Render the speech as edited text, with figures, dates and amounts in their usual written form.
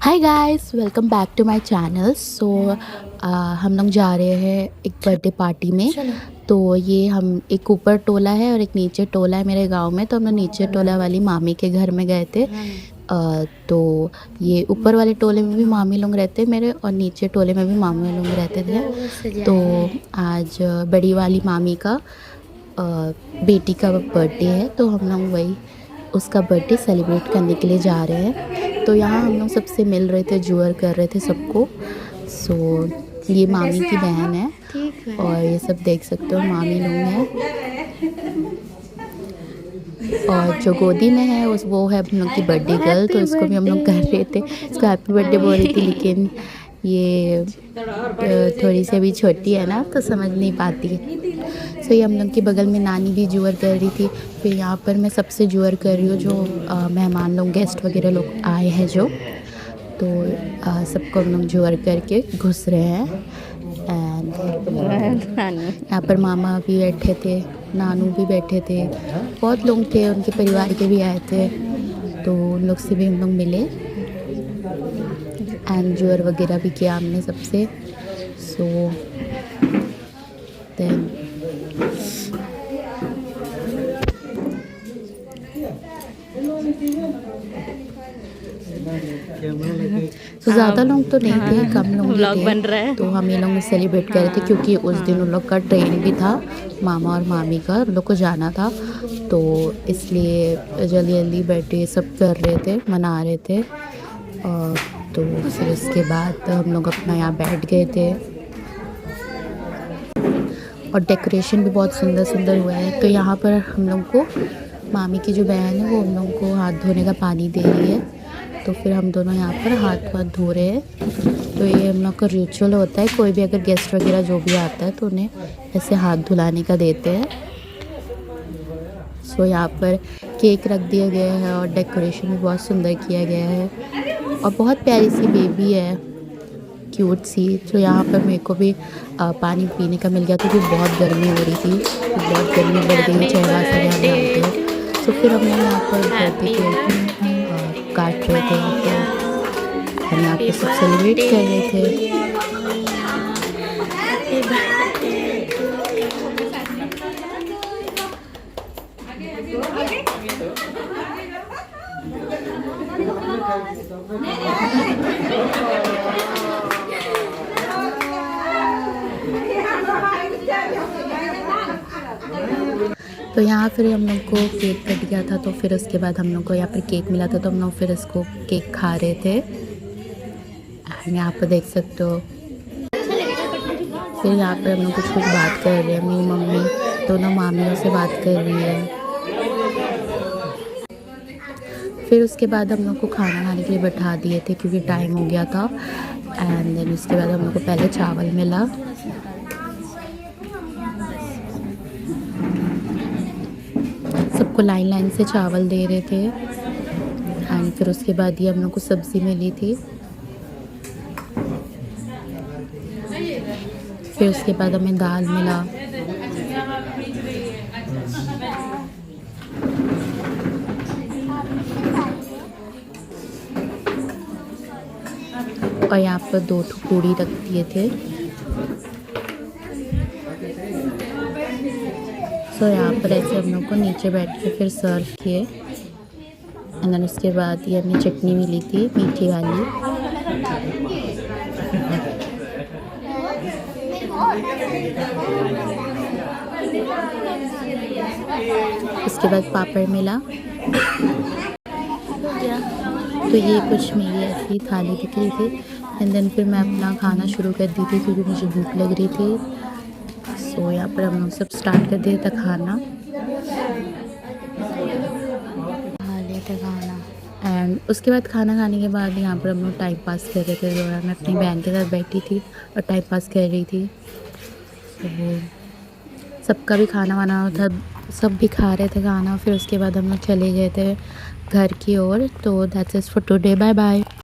Hi guys, welcome back to my channel. हम लोग जा रहे हैं एक बर्थडे पार्टी में। तो ये हम एक ऊपर टोला है और एक नीचे टोला है मेरे गांव में। तो हम लोग नीचे टोला वाली मामी के घर में गए थे। तो ये ऊपर वाले टोले में भी मामी लोग रहते मेरे और नीचे टोले में भी मामी लोग रहते थे। तो आज बड़ी वाली मामी का बेटी का बर्थडे है, तो हम लोग वही उसका बर्थडे सेलिब्रेट करने के लिए जा रहे हैं। तो यहाँ हम लोग सबसे मिल रहे थे, जुअर कर रहे थे सबको। ये मामी की बहन है और ये सब देख सकते हो मामी लोग हैं। और जो गोदी में है वो है हम लोग की बर्थडे गर्ल। तो इसको भी हम लोग कर रहे थे, इसको हैप्पी बर्थडे बोल रही थी, लेकिन ये थोड़ी सी अभी छोटी है ना, तो समझ नहीं पाती है। ये हम लोग के बगल में नानी भी जुअर कर रही थी। फिर यहाँ पर मैं सबसे जुअर कर रही हूँ, जो मेहमान लोग, गेस्ट वगैरह लोग आए हैं जो। तो सबको हम लोग जुअर करके घुस रहे हैं। एंड यहाँ पर मामा भी बैठे थे, नानू भी बैठे थे, बहुत लोग थे, उनके परिवार के भी आए थे। तो उन लोग से भी हम लोग मिले एंड जुअर वगैरह भी किया हमने सबसे। देन ज़्यादा लोग तो नहीं थे, कम लोग थे। तो हम ये लोग सेलिब्रेट कर रहे थे क्योंकि उस दिन उन लोग का ट्रेन भी था, मामा और मामी का, उन लोग को जाना था। तो इसलिए जल्दी जल्दी बैठे सब कर रहे थे, मना रहे थे। तो फिर उसके बाद हम लोग अपना यहाँ बैठ गए थे। और डेकोरेशन भी बहुत सुंदर सुंदर हुआ है। तो यहाँ पर हम लोग को मामी की जो बहन है वो हम लोग को हाथ धोने का पानी दे रही है। तो फिर हम दोनों यहाँ पर हाथ धो रहे हैं। तो ये हम लोग का रिचुअल होता है, कोई भी अगर गेस्ट वगैरह जो भी आता है तो उन्हें ऐसे हाथ धुलाने का देते हैं। यहाँ पर केक रख दिया गया है और डेकोरेशन भी बहुत सुंदर किया गया है। और बहुत प्यारी सी बेबी है, क्यूट सी। तो यहाँ पर मेरे को भी पानी पीने का मिल गया क्योंकि बहुत गर्मी हो रही थी, बहुत गर्मी बढ़ गई, चेहरा से यहाँ पे। तो फिर हम लोग यहाँ पर बर्थडे केक काट रहे थे, हम यहाँ पे सब सेलिब्रेट कर रहे थे। तो यहाँ फिर हम लोग को केक कट गया था। तो फिर उसके बाद हम लोग को यहाँ पर केक मिला था, तो हम लोग फिर इसको केक खा रहे थे। यहाँ पर देख सकते हो। फिर यहाँ पर हम लोग कुछ बात कर रहे हैं, मेरी मम्मी दोनों मामियों से बात कर रही है। फिर उसके बाद हम लोग को खाना खाने के लिए बैठा दिए थे क्योंकि टाइम हो गया था। एंड देन उसके बाद हम लोग को पहले चावल मिला, सबको लाइन लाइन से चावल दे रहे थे। एंड फिर उसके बाद ये हम लोग को सब्ज़ी मिली थी। फिर उसके बाद हमें दाल मिला। और यहाँ पर 2 पूड़ी रख दिए थे। यहाँ पर ऐसे हम लोग को नीचे बैठ के फिर सर्व किए। एंड देन उसके बाद ये हमें चटनी मिली थी, मीठी वाली। उसके बाद पापड़ मिला। तो ये कुछ मेरी ऐसी थाली दिख रही थी। एंड देन फिर मैं अपना खाना शुरू कर दी थी क्योंकि मुझे भूख लग रही थी। यहाँ पर हम लोग सब स्टार्ट कर दिया था खाना, खा लिए थे खाना। एंड उसके बाद खाना खाने के बाद यहाँ पर हम लोग टाइम पास कर रहे थे। मैं अपनी बहन के साथ बैठी थी और टाइम पास कर रही थी। तो सबका भी खाना वाना था, सब भी खा रहे थे खाना। फिर उसके बाद हम लोग चले गए थे घर की ओर। तो that's it for today, bye bye.